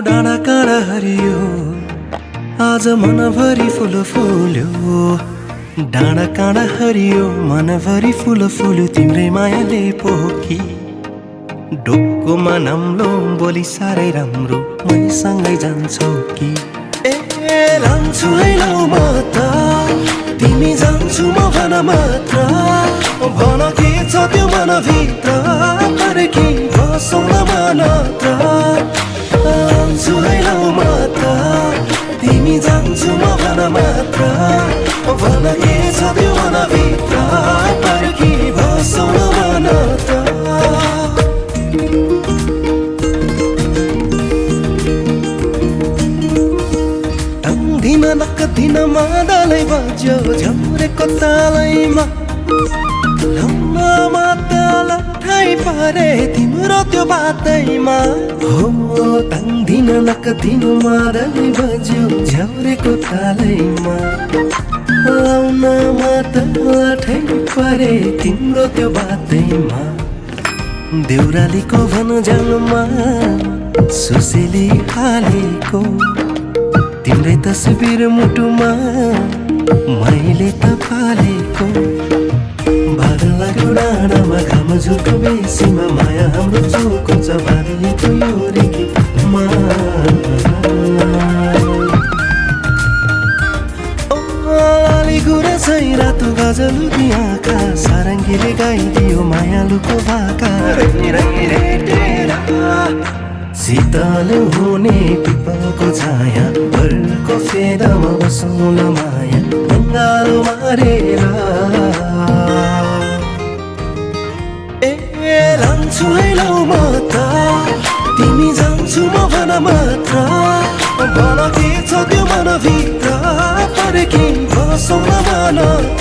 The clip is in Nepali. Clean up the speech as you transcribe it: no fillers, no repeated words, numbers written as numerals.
डाँडा काँडा हरियो आज मनभरि फुल फुल्यो डाँडा काँडा हरियो मनभरि फुल फुल्यो तिम्रै मायाले पोखी डोकोमा नाम्लो बोली साह्रै राम्रो मैसँगै जान्छौ कि ए लान्छु है लौ म त तिमी जान्छु म भन मात्र भन के छ त्यो मनभित्र पर्खी बसौँ न मानत्र लान्छु है लौ म त तिमी जान्छु म भन मात्र भन के छ त्यो मनभित्र पर्खी बसौँ न मानत्र दिन नक्क दिन मादलै बज्यो झ्याउरेको तालैमा लम्बमा ताल ठाई परे तिम्रो त्यो बातैमा हो दिन नक्क दिन मादलै बज्यो झ्याउरेको तालैमा लम्बमा ताल ठाई परे तिम्रो त्यो बातैमा देउरालीको भनजालमा सुसेली हालेको तिम्रै तस्बिर मुटुमा मैले त पालेको बादलको डाँडामा घाम झुल्को बेसीमा माया हाम्रो चोको छ बाँधिएको यो रेखीमा लाली गुराँसै रातो गजलकी आँखा सारङ्गीले गाइदियो मायालुको भाका शीतल हुने पिपलको छाया भरको फेदमा बसौँला माया बङ्गालो मारेर ए लान्छु है लौ म त तिमी जान्छु म भन मात्र भन के छ त्यो मनभित्र पर्खी बसौँ न मानत्र